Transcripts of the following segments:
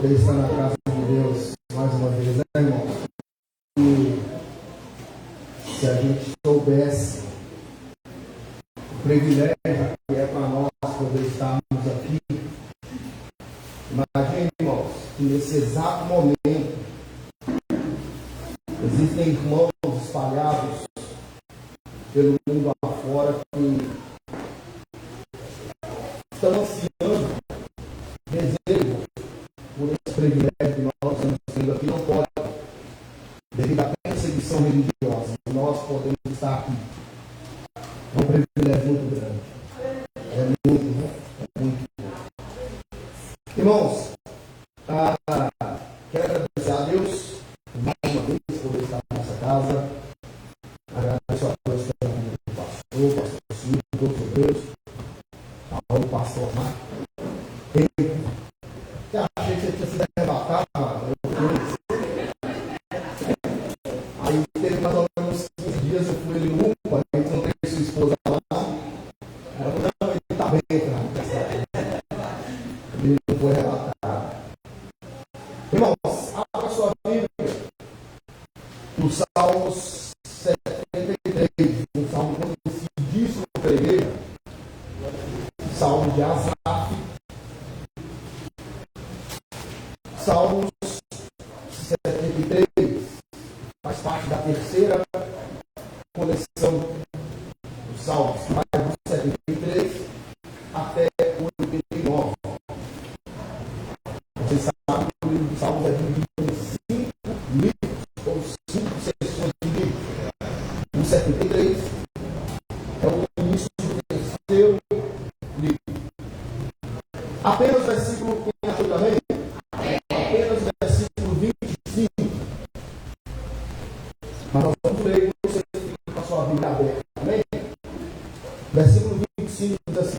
poder estar na casa de Deus mais uma vez, né, irmão? E se a gente soubesse o privilégio que é para nós poder estarmos aqui, imagine, irmãos, que nesse exato momento existem irmãos espalhados pelo mundo afora que estão ansiando, desejam por esse privilégio que nós estamos tendo aqui, não pode, devido à perseguição religiosa, nós podemos estar aqui. É um privilégio muito grande. É muito. Irmãos, quero agradecer a Deus mais uma vez por poder estar nessa casa. Agradeço a Deus pela vida do pastor Silvio, todos os Deus, ao pastor Marcos. Eu achei que você tinha sido arrebatado, aí teve mais ou menos 15 dias, eu fui ali no UPA, aí encontrei sua esposa lá. Ela falou, não, ele está bem, cara. Ele não foi arrebatado. Irmãos, abra sua Bíblia no Salmos 73, um salmo conhecidíssimo para a igreja, Salmo de Asaf. Salmos 73 faz parte da terceira coleção dos Salmos, que vai do 73 até o 89. Vocês sabem que o livro dos Salmos é dividido em 5 livros, ou 5 seções de livros. O 73 é o início do terceiro livro. Apenas o versículo, quem achou também? Apenas o versículo 25. Mas nós vamos ler, você fica com a sua Bíblia aberta, amém? Versículo 25 diz assim: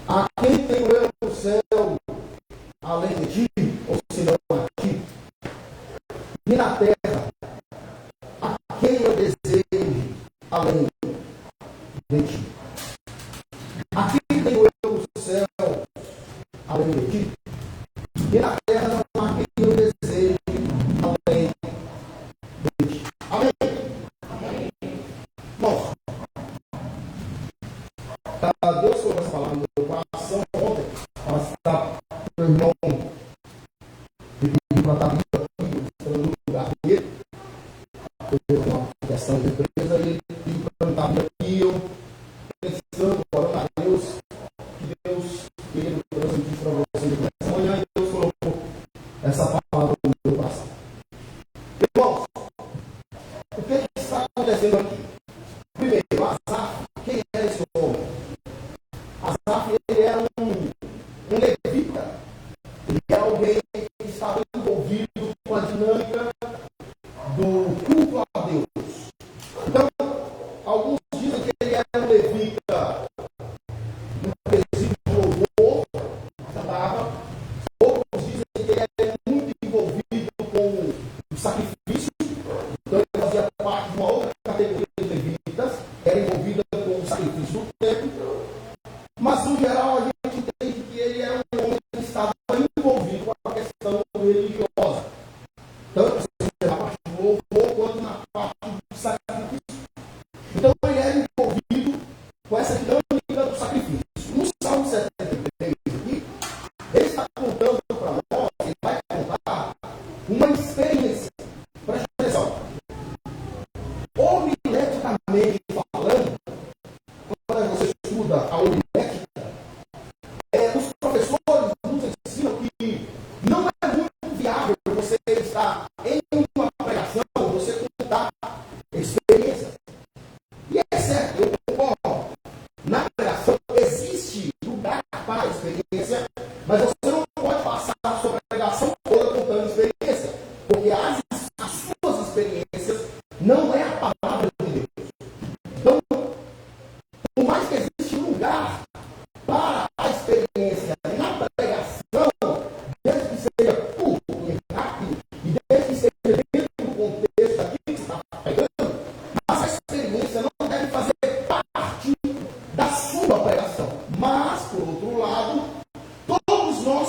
a quem tenho eu no céu além de ti, ou senão a ti? E na terra, a quem eu desejo além de ti? A quem tenho eu no céu além de ti? E na terra não há quem eu desejo além de ti. Amém? Bom, Deus colocou essa palavra no meu coração ontem, para citar o irmão que pediu para estar no lugar dele. Teve uma questão de empresa e ele pediu para eu estar aqui. Eu pensando, orando a Deus, que Deus queria transmitir para vocês nessa manhã, e Deus colocou essa palavra no meu coração. Irmãos, o que está acontecendo aqui? Primeiro, Asaf, quem era esse homem? Asaf, ele era um levita. Ele era alguém que estava envolvido com a dinâmica do culto a Deus. Então, alguns dizem que ele era um levita no quesito de louvor, cantava. Outros dizem que ele era muito envolvido com o sacrifício. Então, ele fazia parte de uma outra categoria de levitas, era envolvida com o sacrifício do templo. Mas, no geral, a gente entende que ele era um homem que estava envolvido com a questão religiosa. Tanto na parte do louvor quanto na parte do sacrifício. Então, ele era envolvido com essa dinâmica do sacrifício. No Salmo 73 aqui, ele está contando para nós, ele vai contar uma experiência. Presta atenção. Homileticamente falando, quando você estuda a homilética, os professores nos ensinam que não é muito viável você estar em uma pregação, você contar experiências. E é certo, eu concordo. Na pregação existe lugar para a experiência, mas você não pode passar a sua pregação toda contando experiência, porque as suas experiências não é a palavra de Deus. Então, por mais que existe lugar para a experiência na pregação, desde que seja curto e rápido, e desde que seja dentro do contexto aqui que você está pregando, mas a experiência não deve fazer parte da sua pregação. Mas, por outro lado, todos nós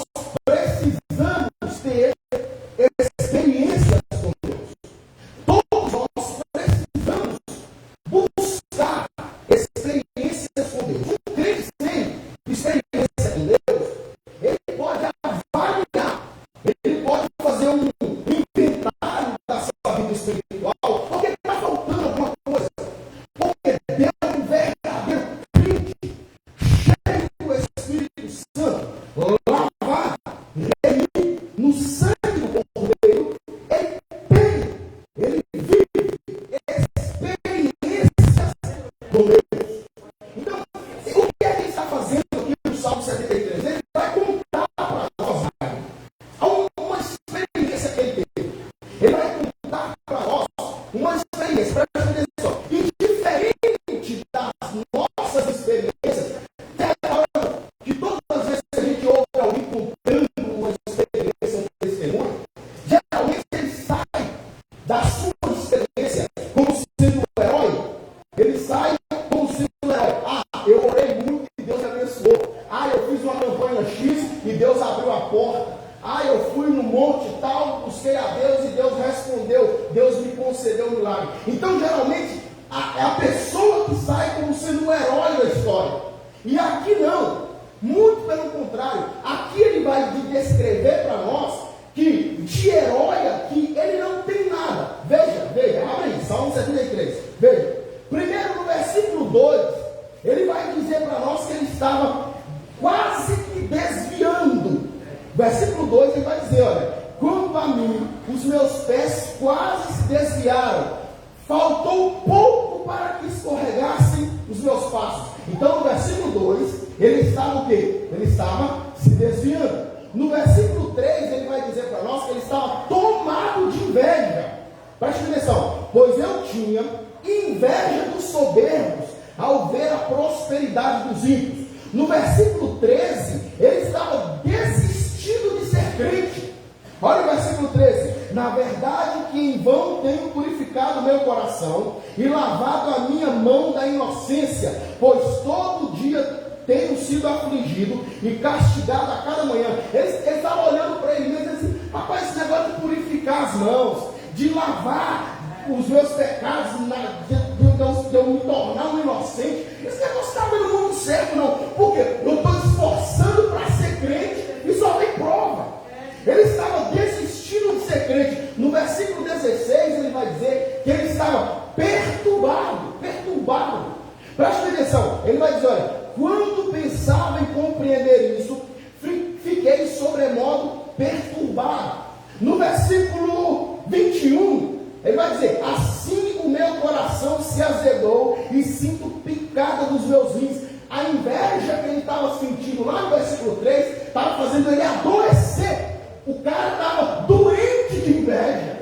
e Deus abriu a porta. Ah, eu fui no monte tal, busquei a Deus e Deus respondeu, Deus me concedeu um milagre. Então, geralmente, é a pessoa que sai como sendo o herói da história. E aqui não, muito pelo contrário. Aqui ele vai descrever para nós que de herói aqui ele não tem nada. Veja, abre aí, Salmo 73. Veja, primeiro no versículo 2, ele vai dizer para nós que ele estava quase que desviando. Versículo 2 ele vai dizer, olha, quanto a mim, os meus pés quase se desviaram, faltou pouco para que escorregassem os meus passos. Então no versículo 2, ele estava o quê? Ele estava se desviando. No versículo 3, ele vai dizer para nós que ele estava tomado de inveja. Preste atenção, pois eu tinha inveja dos soberbos ao ver a prosperidade dos ímpios. No versículo 13, ele estava desistindo de ser crente. Olha o versículo 13: na verdade que em vão tenho purificado o meu coração e lavado a minha mão da inocência, pois todo dia tenho sido afligido e castigado a cada manhã. Ele estava olhando para ele mesmo e disse assim, rapaz, esse negócio de purificar as mãos, de lavar os meus pecados, de eu me tornar um inocente, esse negócio está no mundo certo não, porque eu estou esforçando para ser crente e só tem prova. Ele estava desistindo de ser crente. No versículo 16 ele vai dizer que ele estava perturbado. Preste atenção, ele vai dizer, olha, quando pensava em compreender isso, fiquei sobremodo perturbado. No versículo 21, ele vai dizer, assim o meu coração se azedou e sinto picada dos meus rins. A inveja que ele estava sentindo lá no versículo 3, estava fazendo ele adoecer. O cara estava doente de inveja.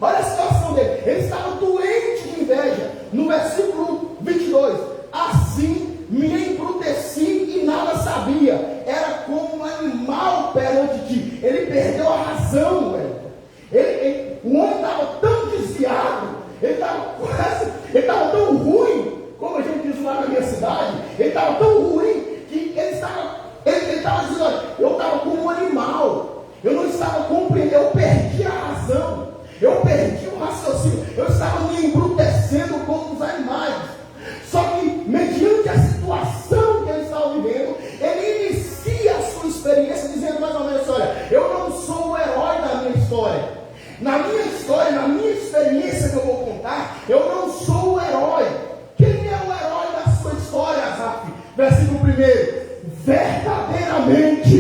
Olha a situação dele, ele estava doente de inveja. No versículo 22, assim me embruteci e nada sabia, era como um animal perante ti. Ele perdeu a razão, velho. O homem estava tão desviado, ele estava tão ruim, como a gente diz lá na minha cidade, ele estava tão ruim que ele estava dizendo, olha, eu estava como um animal, eu não estava compreendendo, eu perdi a razão, eu perdi o raciocínio, eu estava me embrutecendo como os animais. Só que, mediante a situação que ele estava vivendo, ele inicia a sua experiência dizendo mais ou menos, olha, eu não sou o herói da minha história. Na minha história, na minha experiência que eu vou contar, eu não sou o herói. Quem é o herói da sua história, Asaf? Versículo 1, verdadeiramente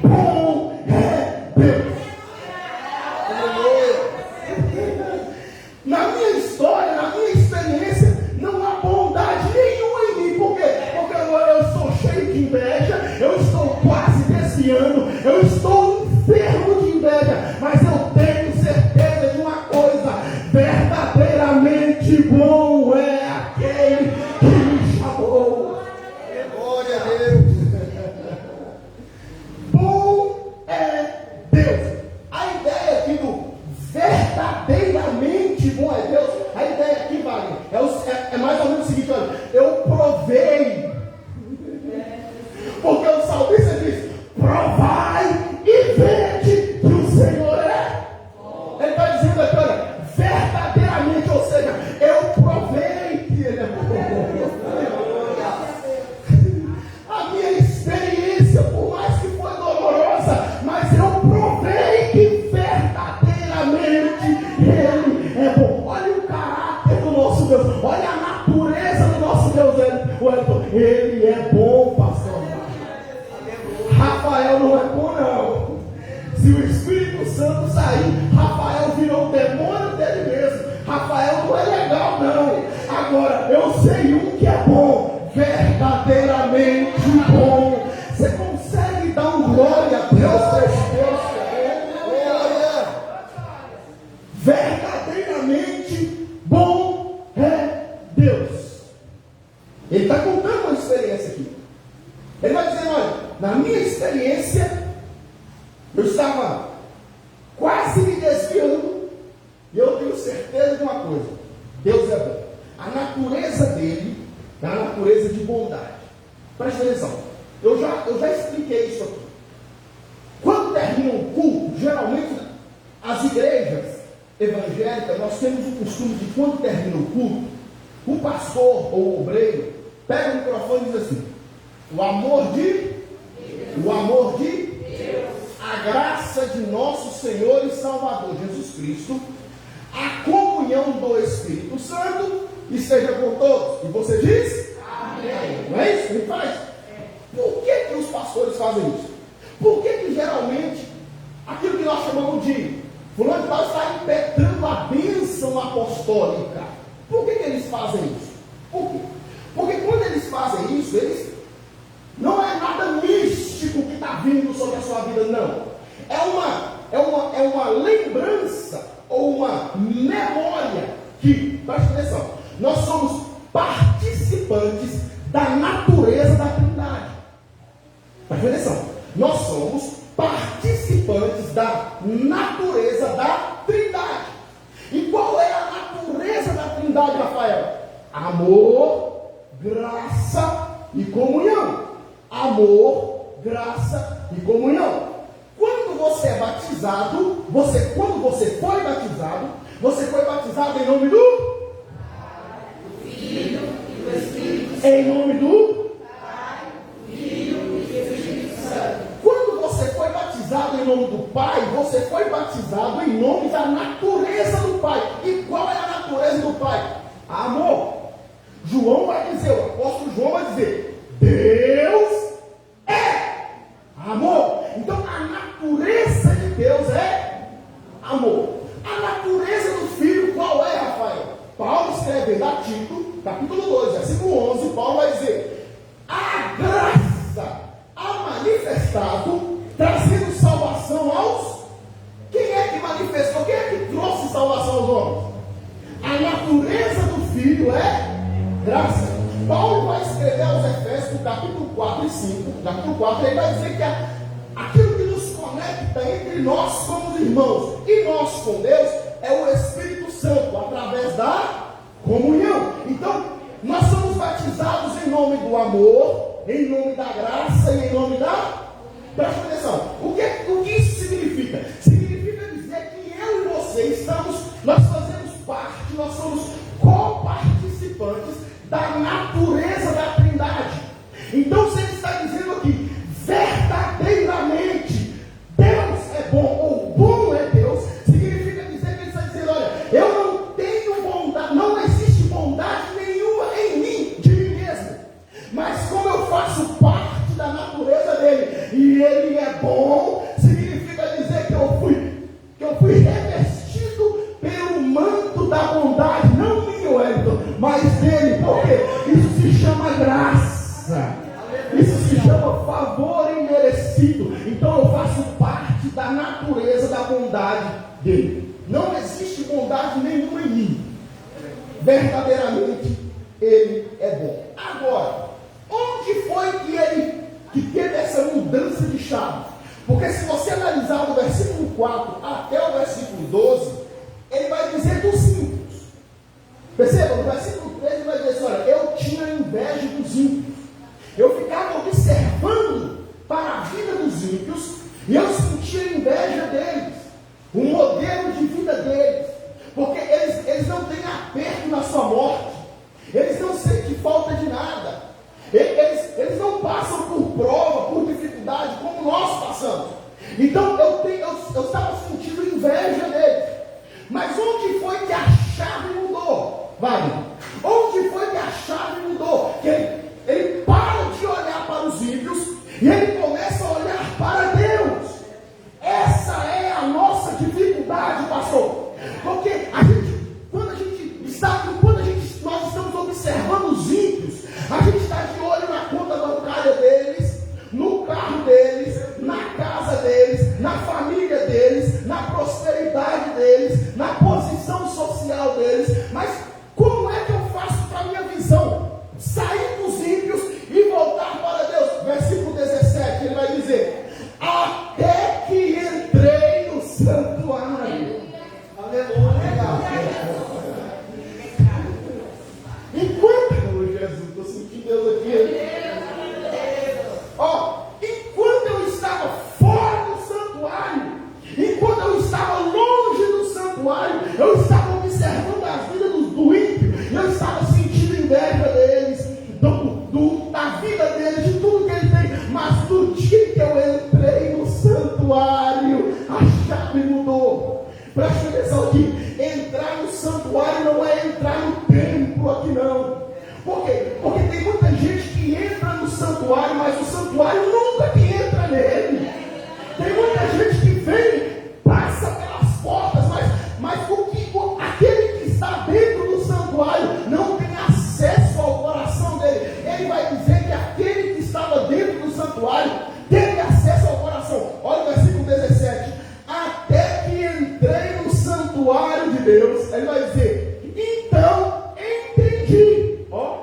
bom é Deus. Na minha história, na minha experiência, não há bondade nenhuma em mim. Por quê? Porque eu estou cheio de inveja, eu estou quase desviando, eu estou enfermo de inveja, mas eu tenho certeza de uma coisa, verdadeiramente bom é aquele que me chamou. Glória a Deus. Bom é Deus. A ideia aqui do verdadeiramente bom é Deus, a ideia aqui, Wagner, é mais ou menos o seguinte, olha, eu provei, porque o salmista diz, provai e vede que o Senhor é. Ele está dizendo aqui, olha, verdadeiramente, ou seja, eu provei que Ele é bom. A minha experiência, por mais que foi dolorosa, mas eu provei que verdadeiramente Ele é bom. Olha o caráter do nosso Deus, olha a natureza do nosso Deus. Ele é bom, pastor. Rafael não é bom, não. Se o Espírito Santo sair, Rafael virou o demônio dele mesmo. Rafael não é legal, não. Agora, eu sei um que é bom, verdadeiramente bom. Você consegue dar um glória a Deus? Glória. Verdadeiramente bom é Deus. Ele está contando uma experiência aqui. Ele vai dizer, olha, na minha experiência, eu estava quase me desviando, e eu tenho certeza de uma coisa, Deus é bom. A natureza dele é a natureza de bondade. Presta atenção, eu já expliquei isso aqui. geralmente, as igrejas evangélicas, nós temos o costume de, quando termina o culto, o pastor ou o obreiro pega o microfone e diz assim: o amor de Deus, a graça de nosso Senhor e Salvador Jesus Cristo, a comunhão do Espírito Santo esteja com todos. E você diz? Amém. Não é isso que ele faz? Por que os pastores fazem isso? Por que geralmente aquilo que nós chamamos de fulano de tal está impetrando a bênção apostólica? Por que eles fazem isso? Por quê? Porque quando eles fazem isso, não é nada místico que está vindo sobre a sua vida, não. É uma lembrança ou uma memória que, preste atenção, nós somos participantes da natureza da Trindade. Preste atenção, nós somos participantes da natureza da Trindade. E qual é a natureza da Trindade, Rafael? Amor, graça e comunhão. Amor, graça e comunhão. Quando você é batizado, quando você foi batizado em nome do Filho e do Espírito Santo. Em nome do Pai, Filho e Espírito Santo. Quando você foi batizado em nome do Pai, você foi batizado em nome da natureza do Pai. E qual é a natureza do Pai? Amor. João vai dizer, o apóstolo João vai dizer: Deus é amor. Então a natureza de Deus é amor. A natureza do Filho qual é, Rafael? Paulo escreve a Tito, capítulo 2, versículo 11, Paulo vai dizer: a graça há manifestado, trazendo salvação aos... Quem é que manifestou? Quem é que trouxe salvação aos homens? A natureza do Filho é graça. Paulo vai escrever aos Efésios, no capítulo 4 e 5, capítulo 4, ele vai dizer que aquilo que nos conecta entre nós somos irmãos, e nós com Deus é o Espírito Santo, através da comunhão. Então, nós somos batizados em nome do amor, em nome da graça e em nome da... Presta atenção, o que isso significa? Significa dizer que eu e você nós fazemos parte, nós somos coparticipantes da natureza da Trindade. Então, se ele está dizendo aqui, verdadeiramente, Deus é bom, ou bom é Deus, significa dizer que ele está dizendo: olha, eu não tenho bondade, não existe bondade nenhuma em mim, de mim mesmo, mas como eu faço parte da natureza dele, e ele é bom, significa dizer que eu fui revestido pelo manto da bondade, não minha, Wellington, mas dele. Por quê? Isso se chama graça, isso se chama favor imerecido. Então eu faço parte da natureza da bondade dele. Não existe bondade nenhuma em mim, verdadeiramente ele é bom. Agora, onde foi que teve essa mudança de chave? Porque se você analisar do versículo 4 até o versículo 12, ele vai dizer dos ímpios. Perceba, no versículo 13 ele vai dizer assim: olha, eu tinha inveja dos ímpios. Eu ficava observando para a vida dos ímpios e eu sentia inveja deles, o modelo de vida deles, porque eles não têm aperto na sua morte, eles não sentem falta de nada, eles não passam por prova, por dificuldade como nós passamos. Então eu estava sentindo inveja deles. Mas onde foi que a chave mudou? Vai. Onde foi que a chave mudou? Que ele para de olhar para os ímpios e ele começa a olhar para Deus. Essa é a nossa dificuldade, pastor. Porque nós estamos observando os ímpios, a gente está de olho na conta bancária deles, no carro deles, na casa deles, na família deles, na prosperidade deles, na posição social deles. Mas como é que eu faço para a minha visão sair dos ímpios e voltar para Deus? Versículo 17, ele vai dizer: até que entrei no santuário. Aleluia. Enquanto, Jesus, estou sentindo Deus aqui. Enquanto eu estava fora do santuário, Deus, ele vai dizer, então entendi. Ó.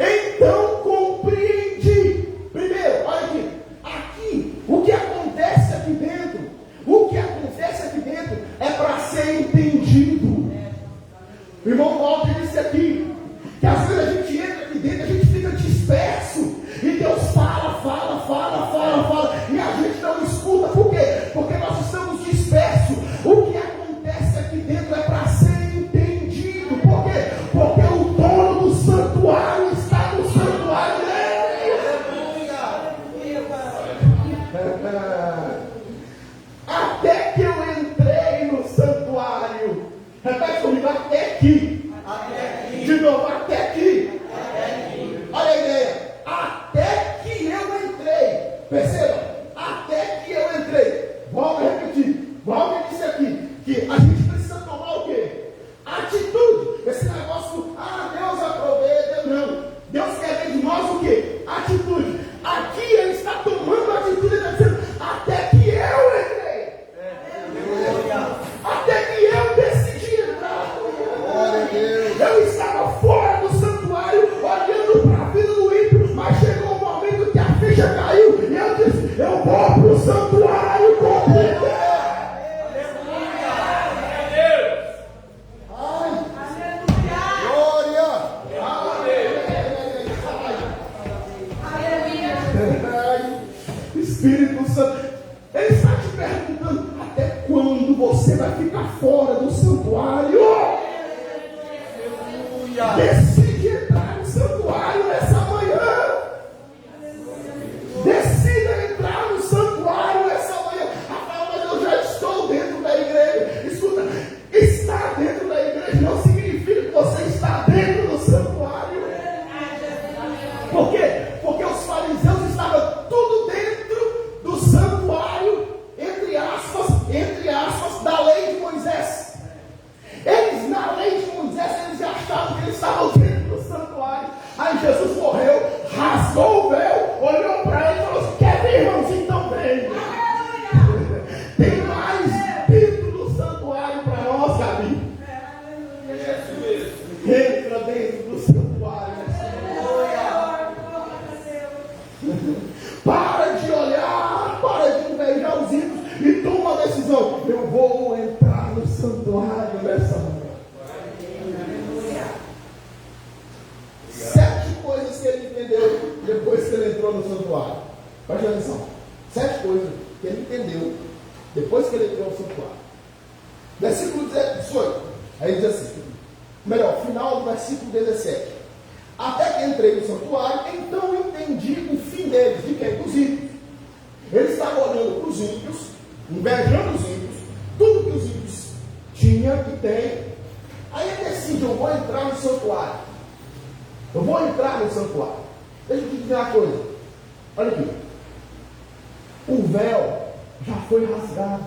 Então compreendi. Primeiro, olha aqui. Aqui, o que acontece aqui dentro, é para ser entendido. O irmão Walter disse aqui, que às vezes a gente entra aqui dentro, a gente fica disperso, e Deus fala, e a gente não escuta. Por quê? Porque nós estamos dispersos. O que acontece aqui dentro é para ser entendido. Por quê? Porque o dono do santuário está no santuário dele. Até que eu entrei no santuário. Repete comigo, até aqui. De novo, até aqui. Olha a ideia. Até que eu entrei. Perceba? Até que eu entrei. Volto a repetir. Volto disse aqui que a gente precisa tomar o quê? Atitude. Esse negócio, Deus aproveita. Não. Deus quer ver de nós o quê? Atitude. Aqui ele está tomando atitude. Ele está dizendo, até que eu entrei. Até que eu decidi entrar. Eu estava fora do santuário, olhando para a vida do ímpio, mas chegou um momento que a ficha caiu, e eu disse, eu vou para o santuário compreender. Espírito Santo, ele está te perguntando, até quando você vai ficar fora do santuário? Decide entrar no santuário nessa manhã. Decida entrar no santuário nessa manhã. Rafael, mas eu já estou dentro da igreja. Escuta, estar dentro da igreja não significa que você está dentro do santuário. Por quê? Porque os fariseus estavam tudo dentro do santuário, entre aspas, da lei de Moisés. Eles, na lei de Moisés, eles achavam que eles estavam dentro do santuário. Aí Jesus morreu, rasgou o véu, olhou para ele e falou assim, quer ver, irmãos? Então vem. Tem mais dentro do santuário para nós, Gabi. Entra dentro do santuário. Para de olhar, para de invejar os ímpios e toma uma decisão. Eu vou entrar no santuário nessa manhã. 7 coisas que ele entendeu depois que ele entrou no santuário. Preste atenção. 7 coisas que ele entendeu depois que ele entrou no santuário. Versículo 18. Aí diz assim, melhor, final do versículo 17. Até que entrei no santuário, então entendi o fim deles. De quem? Dos ímpios. Eles estavam olhando para os ímpios, invejando os ímpios, tudo que os ímpios tinham e têm. Aí ele decide, eu vou entrar no santuário. Eu vou entrar no santuário. Deixa eu te dizer uma coisa. Olha aqui. O véu já foi rasgado.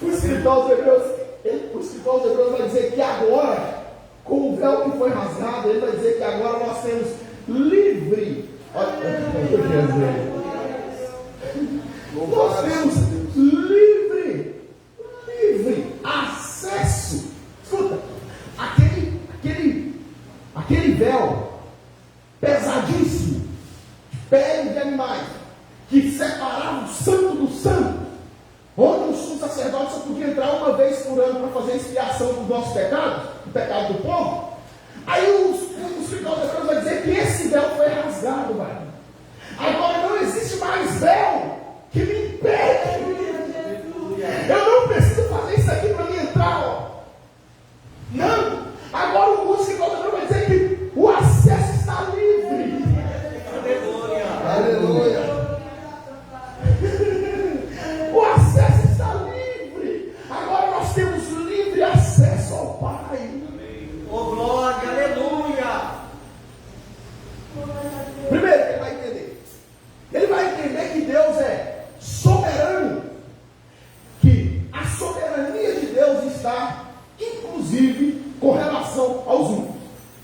O escritor aos Hebreus vai dizer que agora, com o véu que foi rasgado, ele vai dizer que agora nós temos livre. Nós temos livre acesso. Escuta, aquele véu pesadíssimo, de pele de animais, que separava o santo do santo, onde o sumo sacerdote só podia entrar uma vez por ano para fazer expiação dos nossos pecados, do pecado do povo. Aí o escritor de Hebreus vai dizer que esse véu foi rasgado, vai. Agora não existe mais véu que me impede. Eu não preciso fazer isso aqui para me entrar, ó. Não. Agora o escritor de Hebreus vai dizer que o acesso está livre. Aleluia. O acesso está livre. Agora nós temos livre acesso ao Pai. Oh, glória, aleluia. Primeiro, ele vai entender. Ele vai entender que Deus é soberano. Que a soberania de Deus está, inclusive, com relação aos ímpios.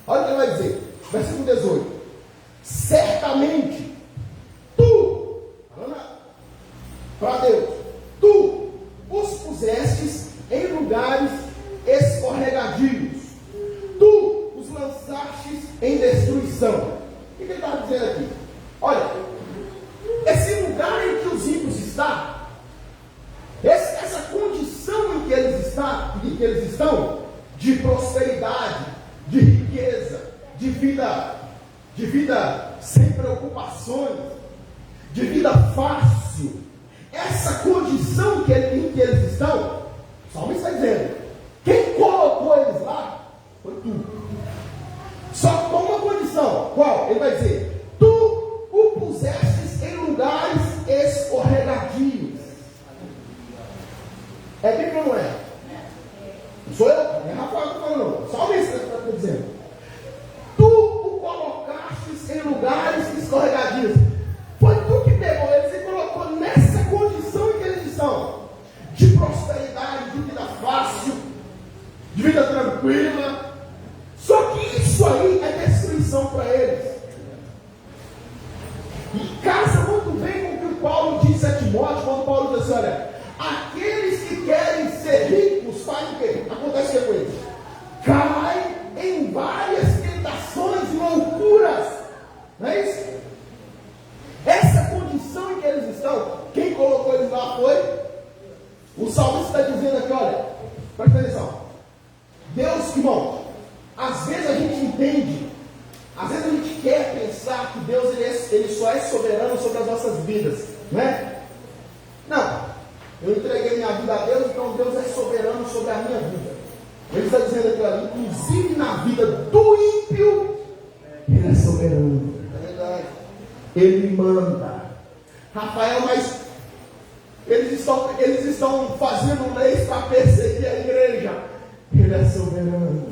Olha o que ele vai dizer. Versículo 18. Certamente, tu em destruição. O que ele está dizendo aqui? Olha, esse lugar em que os ímpios estão, essa condição em que eles estão, de prosperidade, de riqueza, de vida sem preocupações, de vida fácil, essa condição em que eles estão, o salmista está dizendo, quem colocou eles lá foi tu. Só com uma condição, qual? Ele vai dizer, tu o pusestes em lugares escorregadios. É Bíblia ou não é? Não sou eu, é Rafael que está falando, só o salmista está dizendo. Tu o colocastes em lugares escorregadios. Foi tu que pegou eles e colocou nessa condição em que eles estão, de prosperidade, de vida fácil, de vida tranquila. Só que isso aí é destruição para eles. E casa muito bem com o que o Paulo disse a Timóteo, quando Paulo disse, olha, aqueles que querem ser ricos, fazem o quê? Acontece o que com eles? Caem em várias tentações e loucuras. Não é isso? Essa condição em que eles estão, quem colocou eles lá foi? O salmista está dizendo aqui, olha, presta atenção. Deus, irmão, às vezes a gente entende, às vezes a gente quer pensar que Deus ele só é soberano sobre as nossas vidas, não é? Não, eu entreguei minha vida a Deus, então Deus é soberano sobre a minha vida. Ele está dizendo aqui, olha, inclusive na vida do ímpio, ele é soberano. É verdade. Ele manda. Rafael, mas eles estão fazendo leis para perseguir a igreja. Ele é soberano.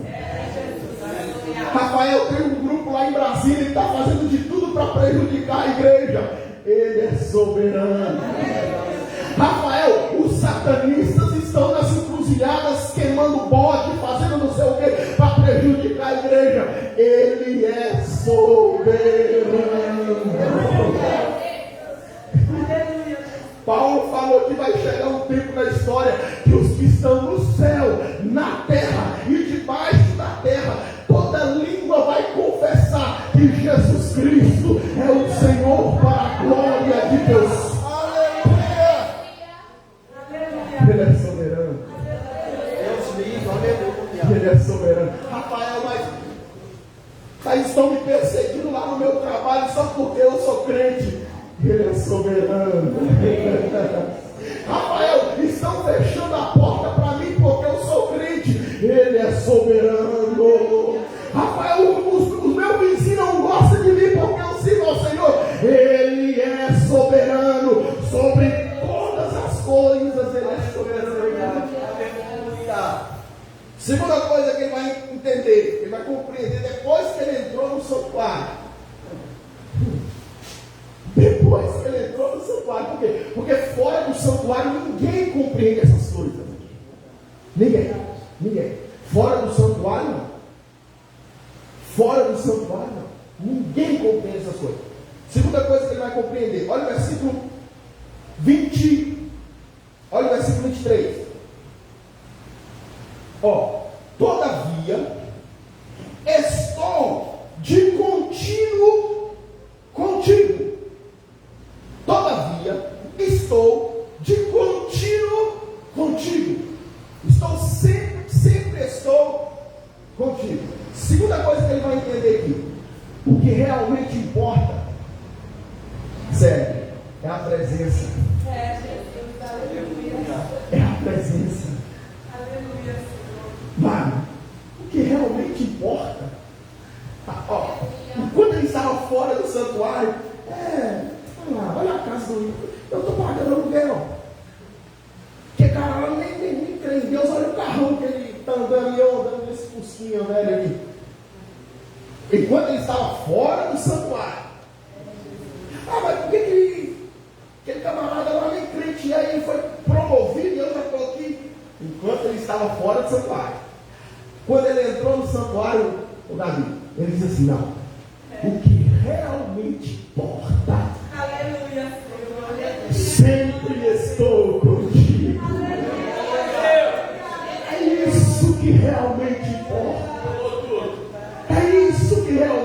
Rafael, tem um grupo lá em Brasília que está fazendo de tudo para prejudicar a igreja. Ele é soberano. Rafael, os satanistas estão nas encruzilhadas queimando bode, fazendo não sei o que para prejudicar a igreja. Ele é soberano. Paulo falou que vai chegar um tempo na história que os que estão no céu, na terra e debaixo da terra, toda língua vai confessar que Jesus Cristo é o Senhor para a glória de Deus. Ele é soberano. Deus livre, aleluia. Ele é soberano. Rafael, mas estão me perseguindo lá no meu trabalho só porque eu sou crente. Ele é soberano. Rafael, estão fechando a porta para mim porque eu sou crente. Ele é soberano. Rafael, o meu vizinho não gosta de mim porque eu sirvo ao Senhor. Ele é soberano sobre todas as coisas. Ele é soberano. Segunda coisa que ele vai entender, ele vai compreender depois que ele entrou no santuário. Depois que ele entrou no santuário, por quê? Porque fora do santuário ninguém compreende essas coisas. Ninguém. Fora do santuário não. Fora do santuário não. Ninguém compreende essas coisas. Segunda coisa que ele vai compreender, olha o versículo 20. Olha o versículo 23. Todavia, estou de contínuo contigo. Todavia, estou de contínuo contigo. Estou sempre estou contigo. Segunda coisa que ele vai entender aqui, o que realmente importa, sério, é a presença. É a presença. Mano, o que realmente importa, quando ele estava fora do santuário, olha a casa do ímpio, eu estou pagando aluguel. Que cara, nem crê em Deus, olha o carrão que ele está andando e eu andando nesse fusquinha velho ali. Enquanto ele estava fora do santuário. Mas por que aquele camarada lá nem crente, e aí ele foi promovido e eu já estou aqui? Enquanto ele estava fora do santuário. Quando ele entrou no santuário, o Davi, ele disse assim, não, o que realmente importa, aleluia, sempre estou contigo. É isso que realmente importa. É isso que realmente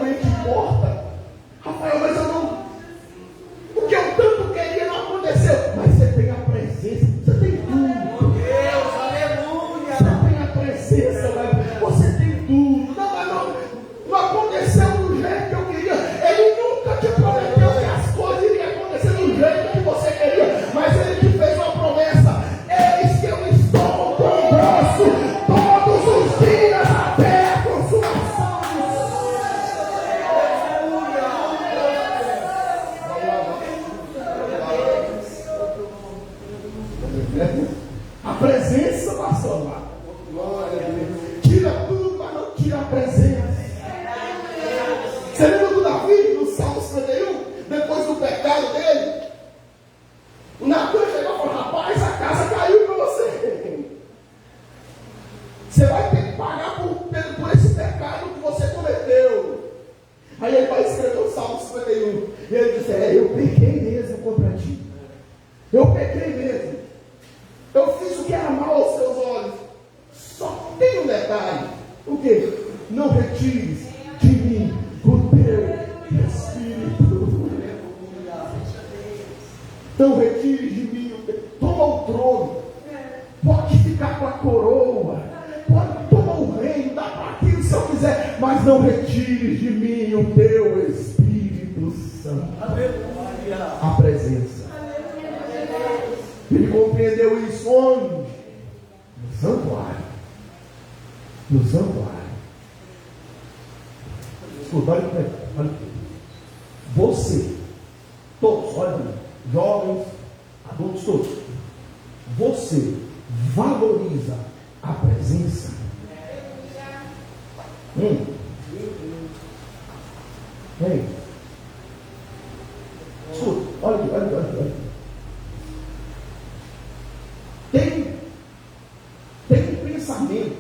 Davi, no Salmo 51, depois do pecado dele, o Natan chegou e falou: rapaz, a casa caiu para você. Você vai ter que pagar por esse pecado que você cometeu. Aí ele vai escrever o Salmo 51. E ele diz: eu pequei mesmo contra ti. Eu pequei mesmo. Eu fiz o que era mal aos teus olhos. Só tem um detalhe. O quê? Não retires de mim o teu Espírito. Não retires de mim o teu. Toma o trono. Pode ficar com a coroa. Pode tomar o reino. Dá para aquilo se eu quiser. Mas não retires de mim o teu Espírito Santo. A presença. Ele compreendeu isso onde? No santuário. No santuário. Escuta, olha aqui. Você, todos, olha aqui, jovens, adultos, todos. Você valoriza a presença? Ei. Escuta, olha aqui. Tem um pensamento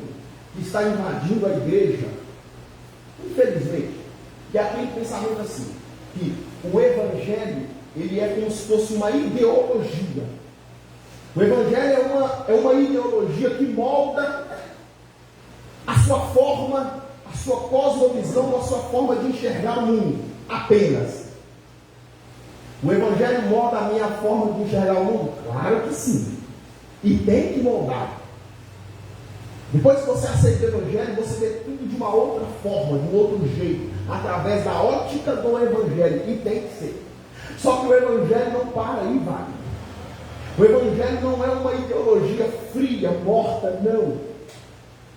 que está invadindo a igreja, infelizmente, que é aquele pensamento assim, que o evangelho, ele é como se fosse uma ideologia. O evangelho é uma ideologia que molda a sua forma, a sua cosmovisão, a sua forma de enxergar o mundo, apenas. O evangelho molda a minha forma de enxergar o mundo? Claro que sim. E tem que moldar. Depois que você aceita o evangelho, você vê tudo de uma outra forma, de um outro jeito, através da ótica do evangelho. E tem que ser. Só que o evangelho não para aí, vai. O evangelho não é uma ideologia fria, morta, não.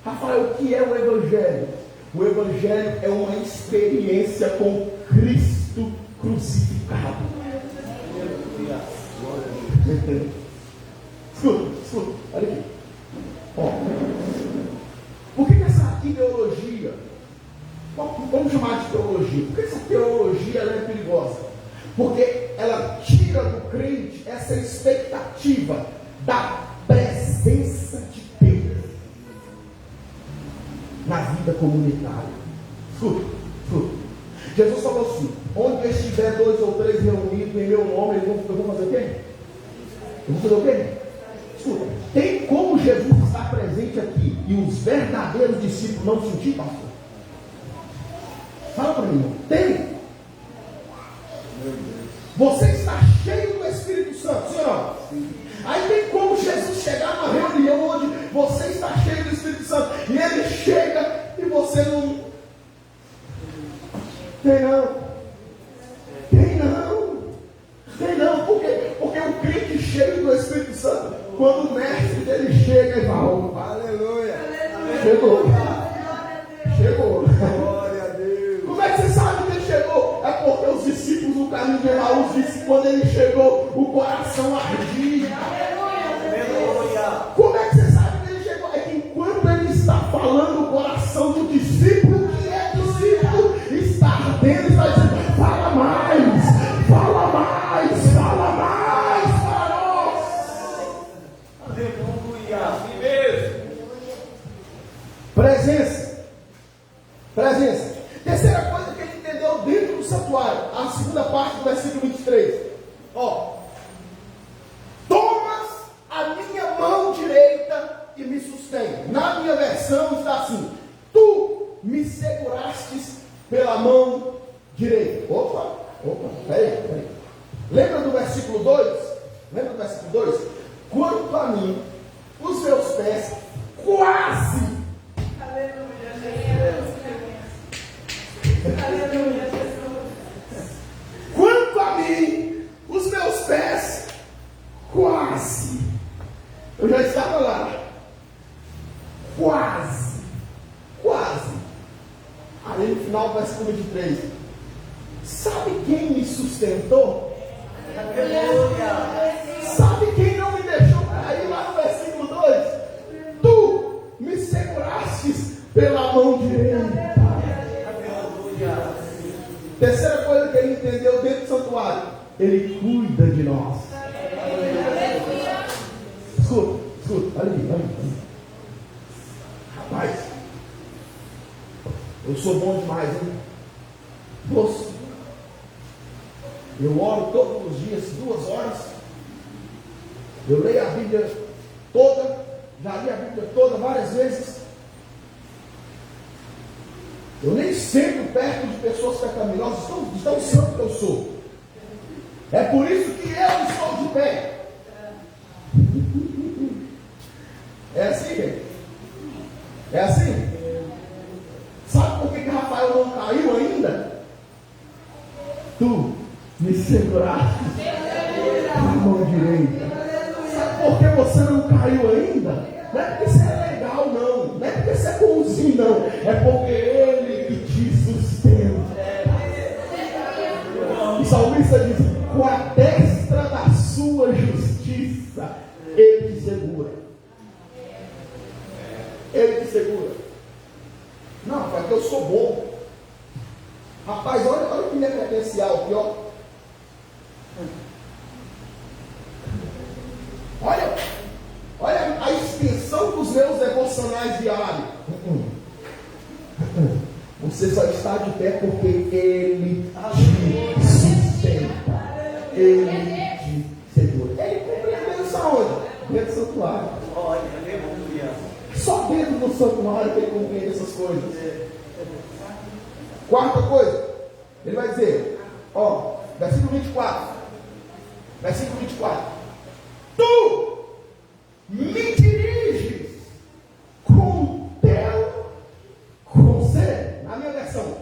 Rafael, o que é o evangelho? O evangelho é uma experiência com Cristo crucificado. Escuta, olha aqui. Por que essa ideologia, vamos chamar de teologia, por que essa teologia ela é perigosa? Porque ela tira do crente essa expectativa da presença de Deus na vida comunitária. Escuta. Jesus falou assim: onde estiver 2 ou 3 reunidos em meu nome, eu vou fazer o quê? Eu vou fazer o quê? Escuta, tem como Jesus estar presente aqui e os verdadeiros discípulos não sentir, pastor? Fala para mim, irmão. Tem? Você está cheio do Espírito Santo, sim ou não? Aí tem como Jesus chegar numa reunião onde você está cheio do Espírito Santo e ele chega e você não. Tem não. Por quê? Porque o crente cheio do Espírito Santo, quando o mestre dele chega e fala: aleluia, chegou. Glória a Deus. Como é que você sabe que ele chegou? É porque os discípulos do caminho de Emaús disse que quando ele chegou, o coração ardia. Como é que você sabe que ele chegou? É que enquanto ele está falando, o coração do discípulo, que é discípulo, está ardendo, está dizendo: fala mais para nós. Aleluia. Assim mesmo. Presença. Terceira coisa que ele entendeu dentro do santuário, a segunda parte do versículo 23. Tomas a minha mão direita e me sustém. Na minha versão está assim: tu me segurastes pela mão direita. Opa, peraí. Lembra do versículo 2? Quanto a mim, os meus pés quase. Quanto a mim, os meus pés quase. Eu já estava lá. Quase. Aí no final do versículo 23. Sabe quem me sustentou? Sabe quem não me deixou cair lá no versículo 2? Tu me segurastes pela mão direita. Terceira coisa que ele entendeu dentro do santuário: ele cuida de nós. Escuta, olha aqui. Rapaz, eu sou bom demais, hein? Moço, eu oro todos os dias, 2 horas. Eu leio a Bíblia toda, já li a Bíblia toda várias vezes. Eu nem sento perto de pessoas pecaminosas, tão santo que eu sou. É por isso que eu estou de pé. É assim, gente? É assim? Sabe por que Rafael não caiu ainda? Tu me seguraste na mão direita. Sabe por que você não caiu ainda? Não é porque você é legal, não. Não é porque você é bonzinho, não. É porque Ele que te sustenta. O salmista diz: com a destra da sua justiça, Ele te segura. Ele te segura. Não, porque eu sou bom. Rapaz, olha que negligencial aqui, ó. Olha a extensão dos meus devocionais diários. Você só está de pé porque Ele te sustenta. Ele te segura. Ele compreendeu isso aonde? Dentro do santuário. Só dentro do santuário que ele compreende essas coisas. Quarta coisa, ele vai dizer, ó, versículo 24. Versículo 24. Tu me diriges com teu conselho. Na minha versão,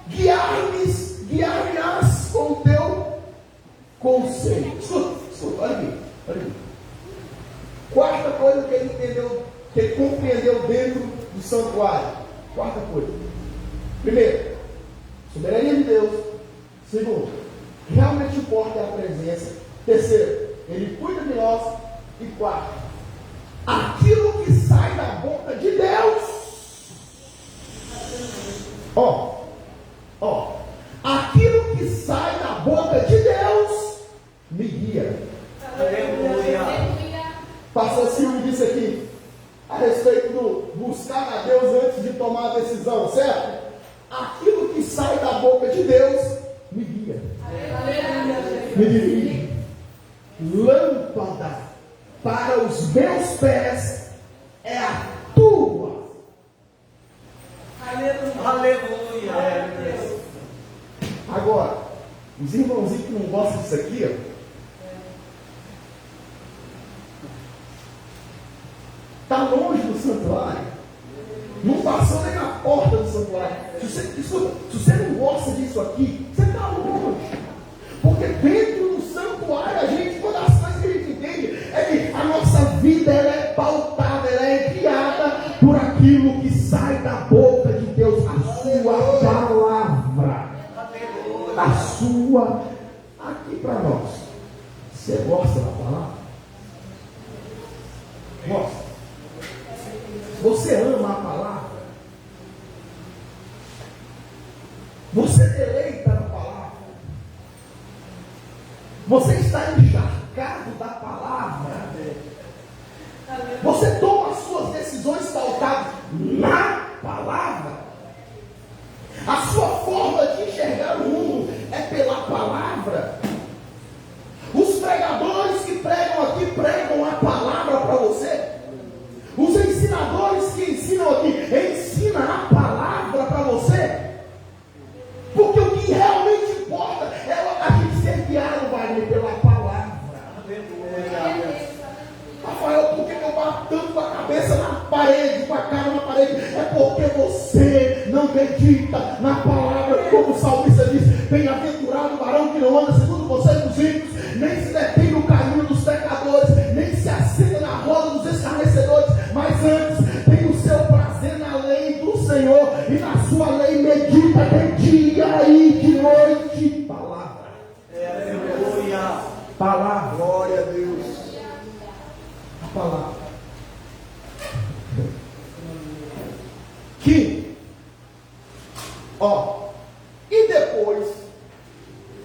guiar-me-ás com teu conselho. Escuta, olha aqui. Quarta coisa que ele entendeu, que ele compreendeu dentro do santuário. Quarta coisa. Primeiro, soberania de Deus. Segundo, realmente importa a presença. Terceiro, Ele cuida de nós. E quarto, aquilo que sai da boca de Deus. Aquilo que sai da boca de Deus me guia. Pastor Silvio disse aqui a respeito do buscar a Deus antes de tomar a decisão, certo? Aquilo que sai da boca de Deus me guia, me dirige. Lâmpada para os meus pés é a tua. Aleluia. Agora, os irmãozinhos que não gostam disso aqui, ó, está longe do santuário, não passou nem na porta do santuário. Se você não gosta disso aqui, você está longe, porque dentro do santuário uma das coisas que a gente entende é que a nossa vida ela é pautada, ela é guiada por aquilo que sai da boca de Deus, a sua palavra, a sua, aqui para nós. Você gosta da palavra? Gosta? Você ama a palavra? Você deleita na palavra? Você está encharcado da palavra? Você toma as suas decisões pautadas na palavra? A sua forma de enxergar o mundo é pela palavra? Os pregadores que pregam aqui pregam a palavra para você? Os ensinadores que ensinam aqui, ensinam a palavra para você? Porque o que realmente importa é a gente ser guiado, Wagner, pela palavra. Rafael, por que eu bato tanto com a cabeça na parede, com a cara na parede? É porque você não medita na palavra, como o salmista diz: bem-aventurado o varão que não anda segundo o conselho dos ímpios, nem se detém no caminho dos pecadores, nem se assenta na roda dos escarnecedores, mas antes tem o seu prazer na lei do Senhor, e na sua lei medita de dia e de noite. Palavra. Aleluia. Palavra. Glória a Deus. A palavra. Que, e depois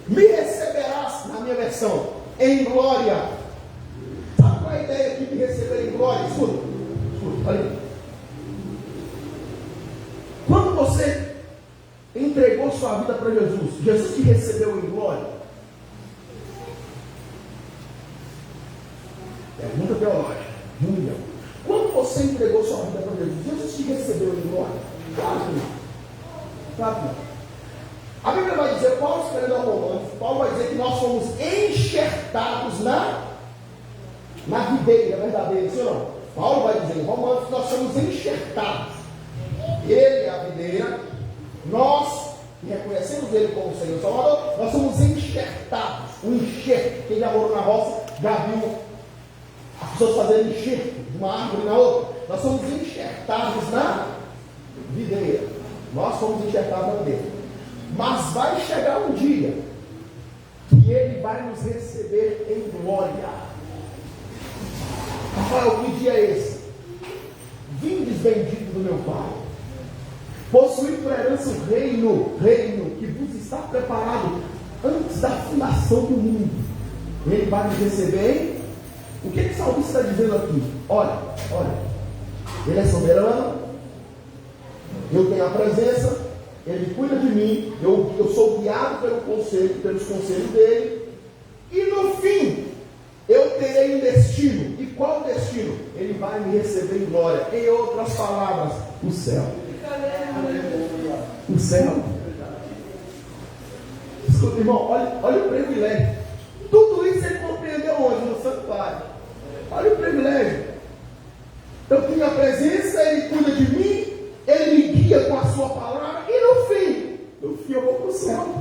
Me receberás, na minha versão, em glória. Sabe qual é a ideia aqui de receber em glória? Escuta, olha aí. Quando você entregou sua vida para Jesus, Jesus te recebeu em glória. Pergunta teológica. Quando você entregou sua vida para Jesus, Jesus te recebeu em glória? Claro que não. Claro que não. A Bíblia vai dizer, Paulo escrevendo ao Romanos, Paulo vai dizer que nós fomos enxertados na videira verdadeira, sim ou não? Paulo vai dizer em Romanos que nós somos enxertados. Ele é a videira, nós, que reconhecemos Ele como Senhor e Salvador, nós somos enxertados. Um enxerto, quem já morou na roça, já viu as pessoas fazendo enxerto de uma árvore na outra. Nós somos enxertados na videira. Nós somos enxertados na videira. Mas vai chegar um dia que Ele vai nos receber em glória. Rafael, que dia é esse? Vindes bendito do meu Pai, possuir por herança o reino que vos está preparado antes da fundação do mundo. Ele vai nos receber em... O que o salmista está dizendo aqui? Olha, Ele é soberano, eu tenho a presença, Ele cuida de mim, eu sou guiado pelos conselhos dele, e no fim, eu terei um destino. E qual o destino? Ele vai me receber em glória. Em outras palavras, o céu. O céu. Escuta, irmão, olha o privilégio. Tudo isso ele compreendeu onde? No santuário. Olha o privilégio. Eu tenho a presença, Ele cuida de mim, Ele me guia com a sua palavra, e no fim eu vou para o céu.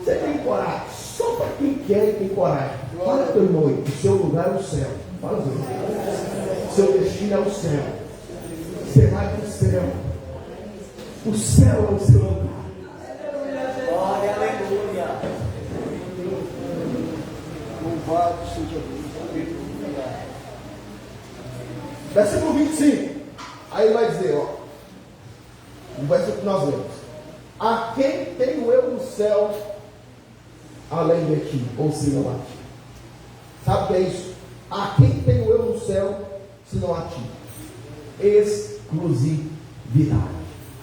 Você tem coragem? Só para quem quer e tem coragem. Fala para o teu irmão aí, o seu lugar é o céu. Fala para ele. Seu destino é o céu. Você vai para o céu. O céu é o seu lugar. Glória, aleluia. Louvado seja Deus. Aleluia. Versículo 25. Aí ele vai dizer, ó. No versículo que nós lemos. A quem tenho eu no céu além de ti, ou senão a ti? Sabe o que é isso? A quem tenho eu no céu senão a ti? Exclusividade.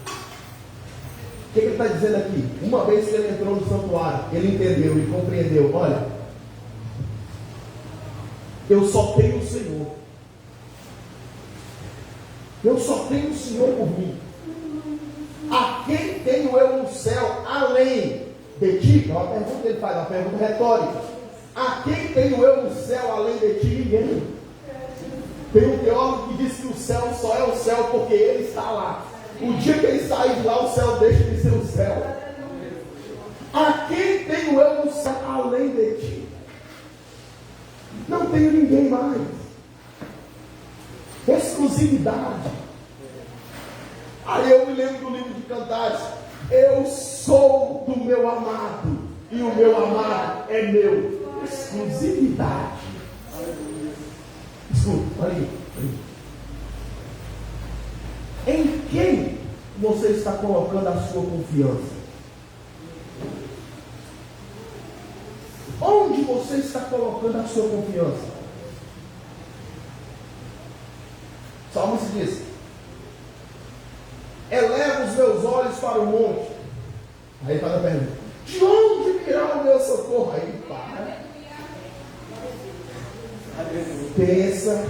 O que ele está dizendo aqui? Uma vez que ele entrou no santuário, ele entendeu e compreendeu: olha, eu só tenho o Senhor. Eu só tenho o Senhor por mim. A quem tenho eu no céu além de ti? É uma pergunta que ele faz, uma pergunta retórica. A quem tenho eu no céu além de ti? Ninguém. Tem um teólogo que diz que o céu só é o céu porque ele está lá. O dia que ele sair de lá, o céu deixa de ser o céu. A quem tenho eu no céu além de ti? Não tenho ninguém mais. Exclusividade. Aí eu me lembro do livro de Cantares. Eu sou do meu amado, e o meu amado é meu. Exclusividade. Escuta, olha aí. Em quem você está colocando a sua confiança? Onde você está colocando a sua confiança? O salmista diz: eleva os meus olhos para o monte. Aí faz a pergunta: de onde virá o meu socorro? Aí para. Pensa.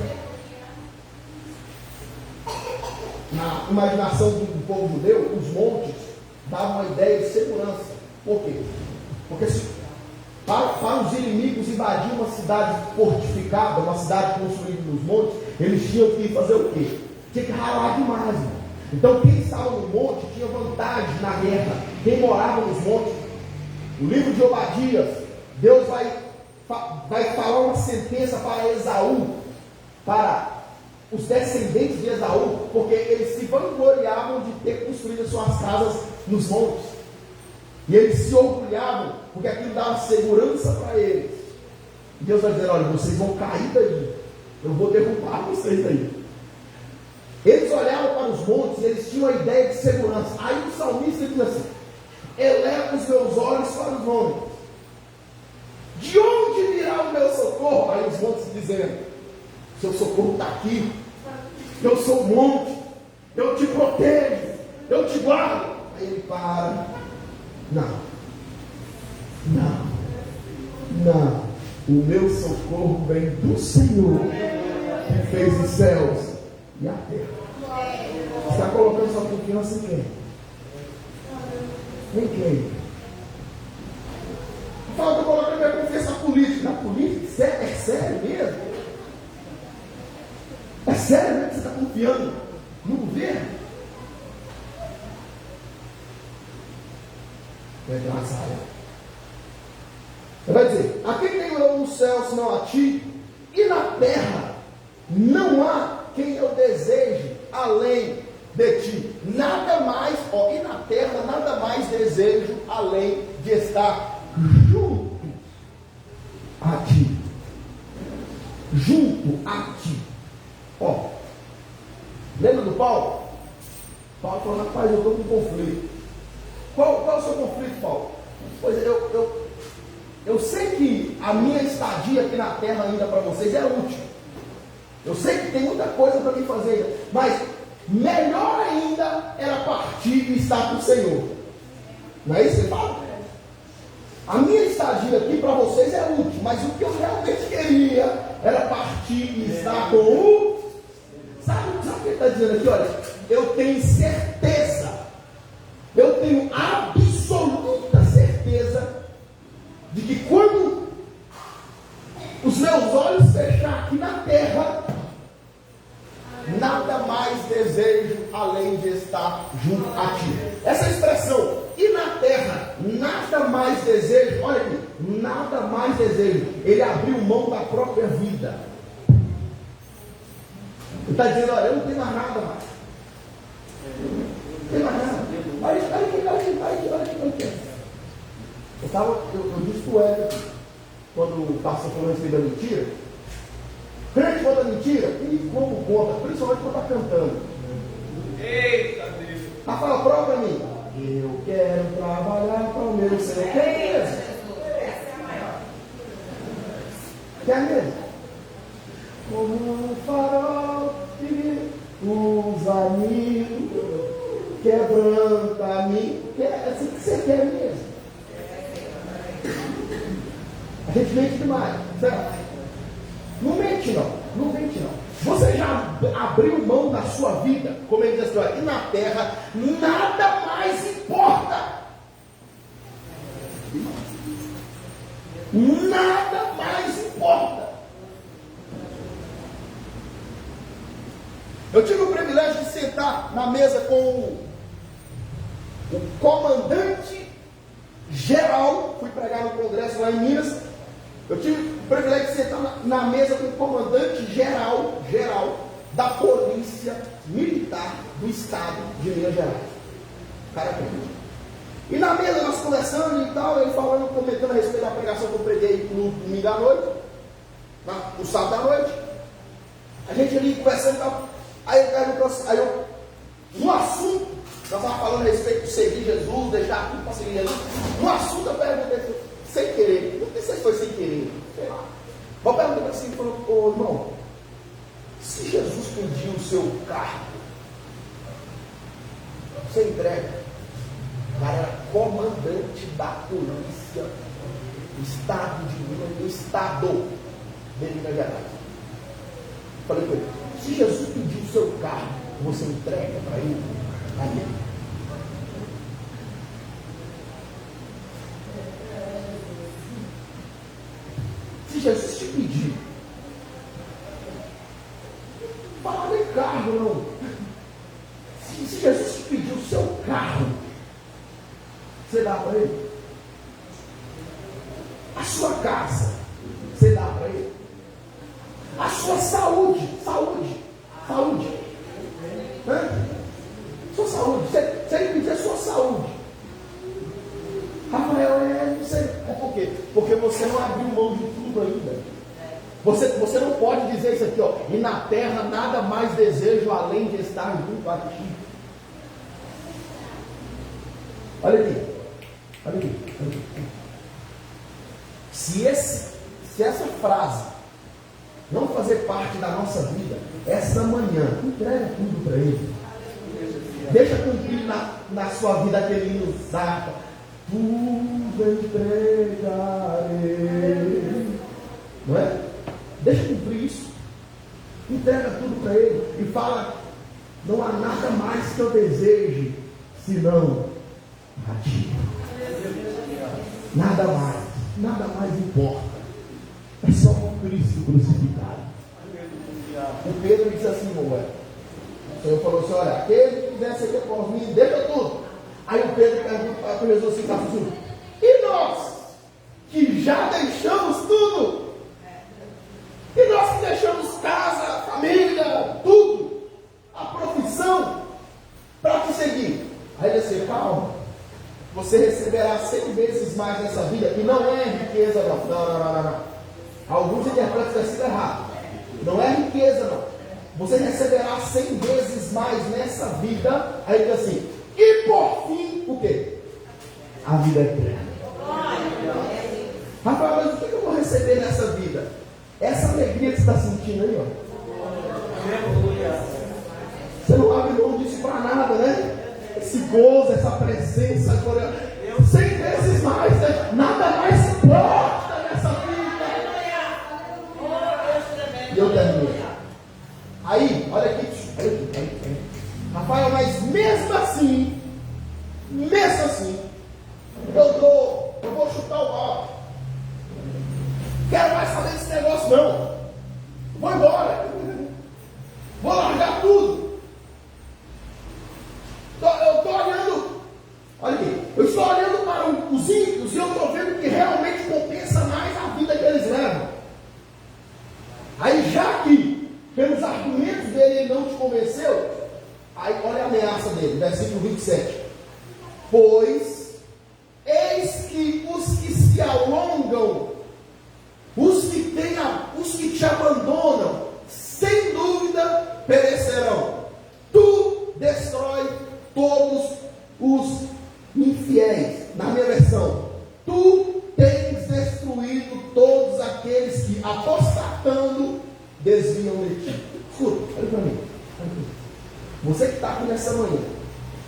Na imaginação do povo judeu, os montes davam uma ideia de segurança. Por quê? Porque para os inimigos invadir uma cidade fortificada, uma cidade construída nos montes, eles tinham que fazer o quê? Tinha que ralar demais. Então quem estava no monte tinha vantagem na guerra. Quem morava nos montes, o livro de Obadias, Deus vai falar uma sentença para Esaú, para os descendentes de Esaú, porque eles se vangloriavam de ter construído suas casas nos montes. E eles se orgulhavam, porque aquilo dava segurança para eles. E Deus vai dizer: olha, vocês vão cair daí, eu vou derrubar vocês daí. Eles olhavam para os montes e eles tinham uma ideia de segurança. Aí o salmista diz assim: Elevo os meus olhos para os montes. De onde virá o meu socorro? Aí os montes dizendo: seu socorro está aqui. Eu sou o monte. Eu te protejo. Eu te guardo. Aí ele para. Não. O meu socorro vem do Senhor, que fez os céus e a terra. Você está colocando sua confiança em quem? Em quem? Fala, estou colocando minha confiança na política. Na política? É sério mesmo? É sério mesmo que você está confiando no governo? É engraçado. Ele vai dizer: a quem tenho eu no céu senão a ti? E na terra não há quem eu deseje além de ti. Nada mais, e na terra nada mais desejo além de estar junto a ti. Junto a ti. Lembra do Paulo? Paulo falou: rapaz, eu estou com conflito. Qual é o seu conflito, Paulo? Pois eu sei que a minha estadia aqui na terra ainda para vocês é útil. Eu sei que tem muita coisa para mim fazer, mas melhor ainda era partir e estar com o Senhor. Não é isso que ele fala? A minha estadia aqui para vocês é útil, mas o que eu realmente queria era partir e estar com o... Sabe o que ele está dizendo aqui? Olha, eu tenho certeza, eu tenho absoluta certeza de que quando os meus olhos fechar aqui na terra, nada mais desejo além de estar junto a ti. Essa expressão, e na terra, nada mais desejo, olha aqui, nada mais desejo. Ele abriu mão da própria vida. Ele está dizendo: olha, eu não tenho mais nada mais. Não tenho mais nada. Olha aqui. Eu disse para o Éder, quando o pastor falou a respeito da mentira, crente conta mentira, e como conta, principalmente quando está cantando. Eita Deus! A fala própria para mim: eu quero trabalhar para o meu Senhor. Quer mesmo? Quer mesmo? Como um farol que os amigos quebranta a mim. É assim que você quer mesmo? A gente mente demais, certo? Não mente não. Você já abriu mão da sua vida, como ele diz assim, e na terra nada mais importa. Nada mais importa. Eu tive o privilégio de sentar na mesa com o comandante geral, fui pregar no congresso lá em Minas. Eu tive o privilégio de sentar na mesa com o comandante geral da Polícia Militar do Estado de Minas Gerais. O cara acredita. E na mesa nós conversando e tal, ele falando, comentando a respeito da pregação que eu preguei no domingo à noite, no sábado à noite. A gente ali conversando e tal. Aí ele perguntou assim, no assunto, nós estávamos falando a respeito de seguir Jesus, deixar tudo para seguir Jesus. No assunto eu perguntei, sem querer, não sei se foi sem querer, sei lá. Eu perguntei assim, falou: ô irmão, se Jesus pediu o seu carro, você entrega? O cara era comandante da polícia do estado de Minas, do estado de Minas Gerais. Falei para ele: se Jesus pediu o seu carro, você entrega para ele? Aí. Se Jesus te pedir, fala de carro, não. Se Jesus te pedir o seu carro, você dá para ele? A sua casa, você dá para ele? A sua saúde. Hã? Sua saúde, se ele pedir a sua saúde. Rafael, não sei. É por quê? Porque você não abriu mão de tudo ainda. Você não pode dizer isso aqui, ó. E na terra nada mais desejo além de estar junto a ti. Olha aqui. Olha aqui. Se essa frase não fazer parte da nossa vida, essa manhã, entrega tudo para Ele. Deixa cumprir na sua vida aquele hino Zapa. Tudo entregarei. Não é? Deixa cumprir isso. Entrega tudo para Ele. E fala: não há nada mais que eu deseje senão a Ti. Nada mais importa. É só o Cristo crucificado. O Pedro disse assim, Moé. O Senhor falou assim: olha, aquele que quiser seguir por mim, deixa tudo. Aí o Pedro pergunta para Jesus assim: e nós que já deixamos tudo? E nós que deixamos casa, família, tudo, a profissão, para te seguir? Aí ele disse: calma, você receberá 100 vezes mais nessa vida, e não é riqueza, não. Alguns interpretam o versículo errado. Não é riqueza, não. Você receberá 100 vezes mais nessa vida. Aí diz assim: e por fim, o quê? A vida eterna. Rafael, mas o que eu vou receber nessa vida? Essa alegria que você está sentindo aí, ó. Você não abre mão disso para nada, né? Esse gozo, essa presença, 100 vezes mais, né? Nada mais importa nessa vida. E eu termino. Aí, olha aqui. Rafael, mas mesmo assim, eu vou chutar o balde. Quero mais saber desse negócio, não. Vou embora. Vou largar tudo. Eu estou olhando. Olha aqui. Eu estou olhando para os ímpios e eu estou vendo que realmente compensa mais a vida que eles levam. Aí, já que pelos argumentos dele ele não te convenceu, aí olha a ameaça dele, versículo 27. Pois eis que os que se alongam, os que te abandonam, sem dúvida perecerão. Tu destrói todos os infiéis. Na minha versão, tu tens destruído todos aqueles que, apostatando, desviam de ti. Escuta, olha para mim. Você que está aqui nessa manhã,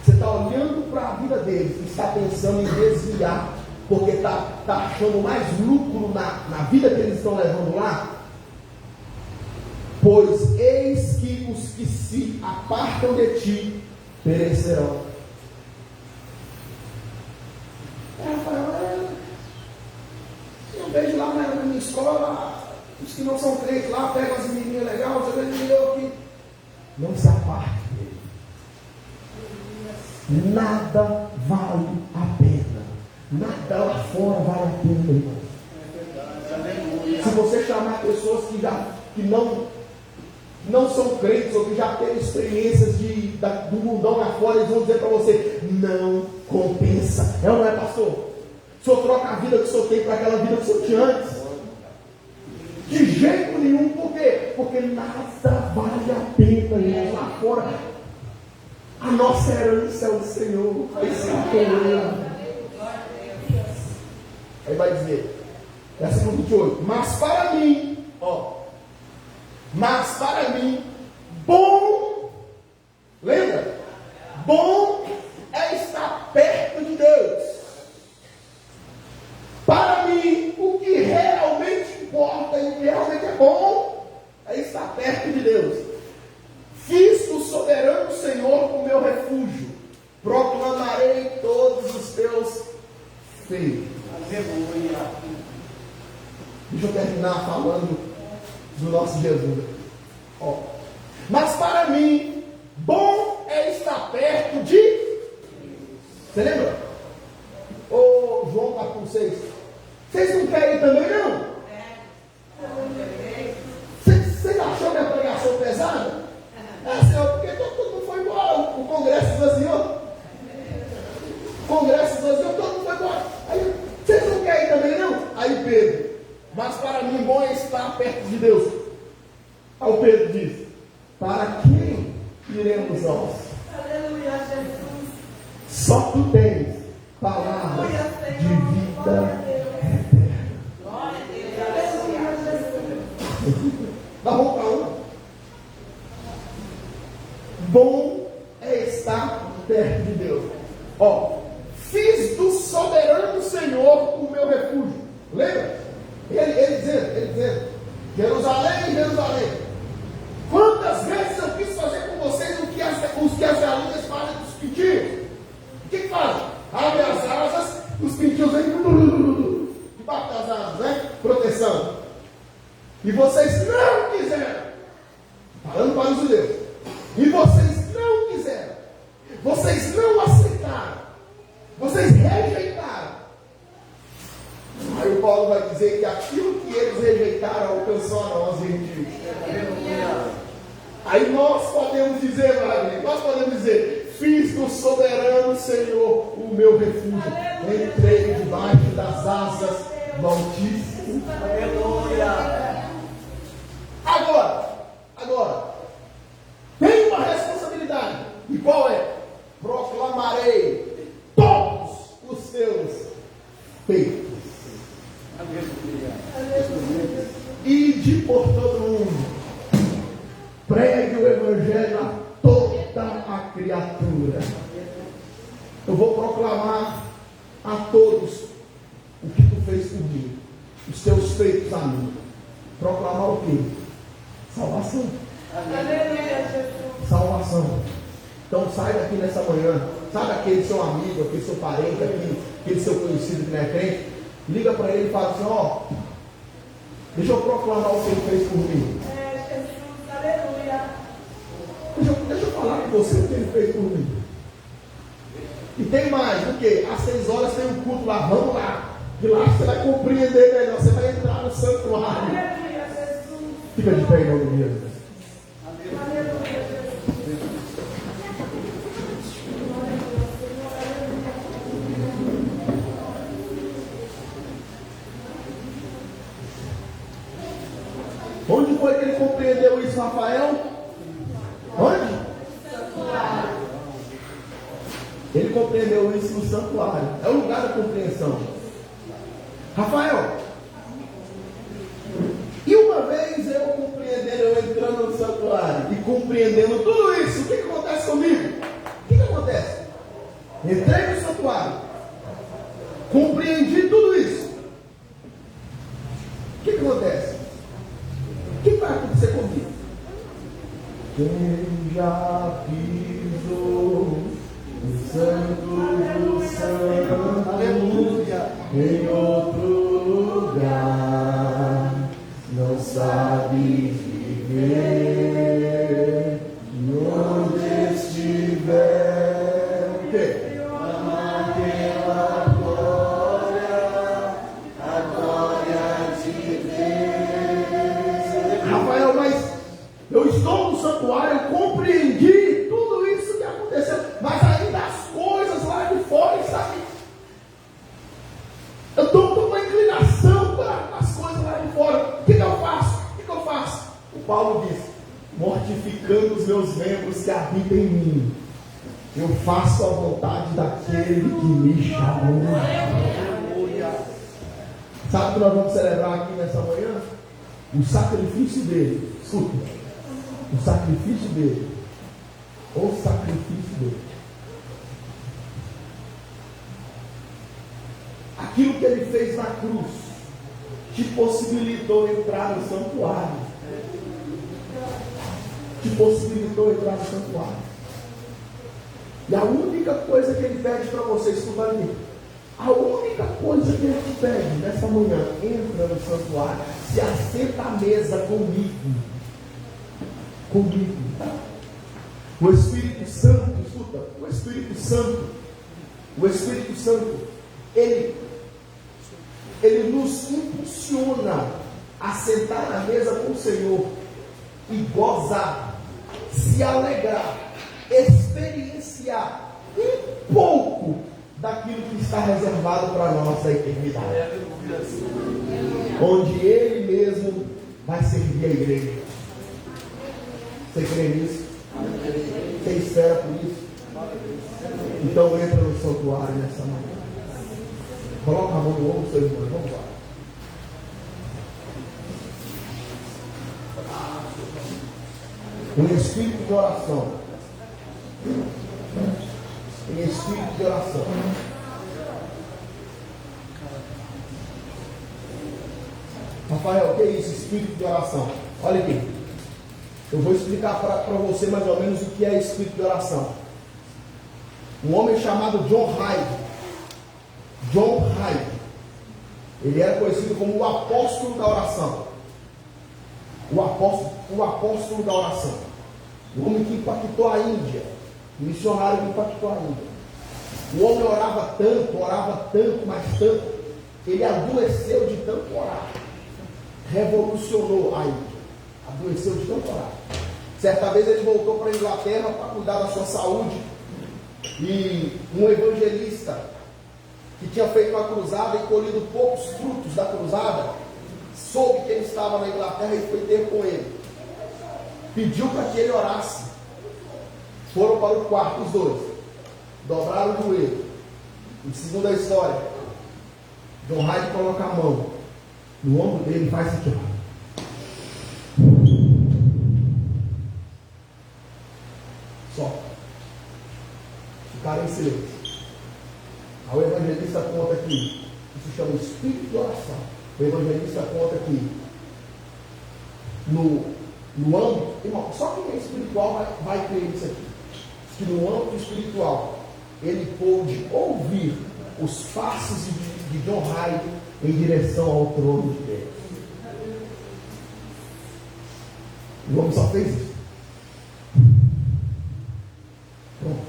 você está olhando para a vida deles e está pensando em desviar, porque está achando mais lucro na vida que eles estão levando lá. Pois eis que os que se apartam de ti perecerão. Eu vejo lá na minha escola, os que não são crentes lá, pegam as menininhas legais, eu aqui. Não se aparte dele. Nada vale a pena. Nada lá fora vale a pena, irmão. Se você chamar pessoas que não são crentes ou que já têm experiências do mundão lá fora, eles vão dizer para você: não compensa. É ou não é, pastor? O senhor troca a vida que o senhor tem para aquela vida que o senhor tinha antes? De jeito nenhum. Por quê? Porque nada vale a pena, irmão. Lá fora, a nossa herança é o Senhor. Aí vai dizer, versículo 28, mas para mim, bom, lembra? Bom é estar perto de Deus. Para mim, o que realmente importa e o que realmente é bom é estar perto de Deus. Fiz o soberano Senhor o meu refúgio, proclamarei todos os teus feitos. Deixa eu terminar falando do nosso Jesus. Mas para mim, bom é estar perto de... Você lembra? Ô João capítulo 6. Vocês não querem também, não? Vocês acharam minha pregação pesada? Senhor, porque todo mundo foi embora. O congresso esvaziou. Todo mundo foi embora. Aí, vocês não querem também, não? Aí Pedro: mas para mim bom é estar perto de Deus. Aí o Pedro diz: para quem iremos nós? Aleluia, Jesus. Só tu tens palavras Dá mão para um. Bom é estar perto de Deus. Ó, fiz do soberano Senhor o meu refúgio. Lembra? Ele dizendo, Jerusalém, Jerusalém, quantas vezes eu quis fazer com vocês o que as galinhas fazem com os pintinhos? O que fazem? Abre as asas, os pintinhos vêm debaixo das asas, né? Proteção. E vocês não quiseram. Falando para os judeus. E vocês não quiseram. Vocês não aceitaram. Vocês rejeitaram. Aí o Paulo vai dizer que aquilo que eles rejeitaram alcançou a nós, gentios. Aí nós podemos dizer, Wagner, nós podemos dizer, fiz do soberano Senhor o meu refúgio. Entrei debaixo das asas do Altíssimo. Aleluia. Agora, tem uma responsabilidade. E qual é? Proclamarei todos os seus feitos. Ide por todo mundo. Pregue o Evangelho a toda a criatura. Eu vou proclamar a todos o que tu fez por mim. Os teus feitos a mim. Proclamar o quê? Salvação. Salvação. Então sai daqui nessa manhã. Sabe aquele seu amigo, aquele seu parente, aquele seu conhecido que não é crente? Liga para ele e fala assim, ó, deixa eu proclamar o que ele fez por mim. Deixa eu falar com você o que ele fez por mim. E tem mais, porque às 6 horas tem um culto lá, vamos lá. De lá você vai compreender melhor, você vai entrar no santuário. Fica de pé em nome de Jesus. Onde foi que ele compreendeu isso, Rafael? Onde? Santuário. Ele compreendeu isso no santuário. É o lugar da compreensão. Rafael, e uma vez eu compreendendo, eu entrando no santuário e compreendendo tudo isso, o que acontece comigo? O que acontece? Entrei no santuário, compreendi tudo isso. O que acontece? O que vai acontecer comigo? Quem já pisou o santo do santo, aleluia, em outro lugar, não sabe viver, e onde estiver, o quê? Ama pela glória, a glória de Deus. Rafael, mas eu estou no santuário, eu compreendi tudo isso que aconteceu, mas ainda as coisas lá de fora, sabe? Eu estou com uma inclinação para as coisas lá de fora. O que eu faço? O Paulo diz, mortificando os meus membros que habitam em mim, eu faço a vontade daquele que me chamou. Sabe o que nós vamos celebrar aqui nessa manhã? O sacrifício dele. Escuta. O sacrifício dele. O sacrifício dele. Aquilo que ele fez na cruz te possibilitou entrar no santuário. Te possibilitou entrar no santuário. E a única coisa que ele pede para você, escuta ali, a única coisa que ele te pede nessa manhã, entra no santuário, se assenta à mesa comigo. Comigo. O Espírito Santo, escuta, o Espírito Santo, ele nos impulsiona a sentar na mesa com o Senhor e gozar, se alegrar, experienciar um pouco daquilo que está reservado para nós na eternidade, onde Ele mesmo vai servir a igreja. Você crê nisso? Você espera por isso? Então entra no santuário nessa manhã. Coloca a mão no ombro do seu irmão. Vamos lá. Em espírito de oração. Em espírito de oração. Rafael, o que é isso? Espírito de oração. Olha aqui. Eu vou explicar para você mais ou menos o que é espírito de oração. Um homem chamado John Hyde. John Hyde. Ele era conhecido como o apóstolo da oração. O apóstolo da oração. O homem que impactou a Índia. O missionário que impactou a Índia. O homem orava tanto, mas tanto. Ele adoeceu de tanto orar. Revolucionou a Índia. Adoeceu de tanto orar. Certa vez ele voltou para a Inglaterra para cuidar da sua saúde. E um evangelista que tinha feito uma cruzada e colhido poucos frutos da cruzada, soube que ele estava na Inglaterra e foi ter com ele. Pediu para que ele orasse. Foram para o quarto os dois. Dobraram o joelho. E segundo a história, John Hyde coloca a mão no ombro dele e faz isso aqui. Só. Ficaram em silêncio. O evangelista conta que isso chama espírito de oração. O evangelista conta que no âmbito, irmão, só quem é espiritual vai crer nisso aqui. Que no âmbito espiritual ele pôde ouvir os passos de John Hyde em direção ao trono de Deus. O homem só fez isso. Pronto.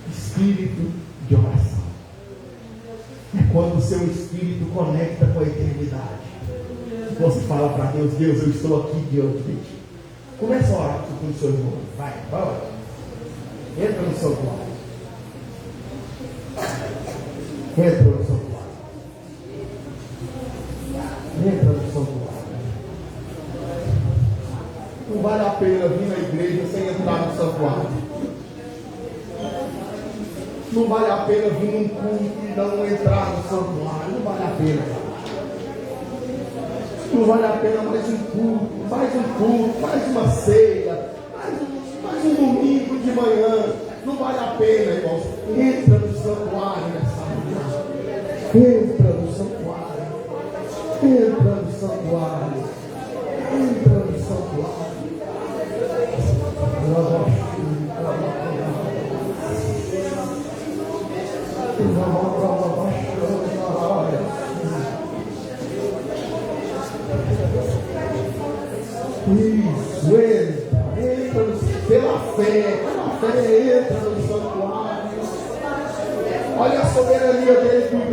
Espírito de oração. É quando o seu espírito conecta com a eternidade. Você fala para Deus: Deus, eu estou aqui diante de ti. Começa a orar com o seu irmão. Vai orar. Entra no seu quarto. Entra no seu quarto. Entra no seu quarto. Não vale a pena vir na igreja sem entrar no seu quarto. Não vale a pena vir num culto e não entrar no santuário. Não vale a pena. Não vale a pena mais um culto, mais uma ceia, mais um domingo de manhã. Não vale a pena, irmãos. Entra no santuário nessa manhã. Entra no santuário. Entra no santuário. Entra no santuário. Isso, entra pela fé, entra no santuário. Olha a soberania dele.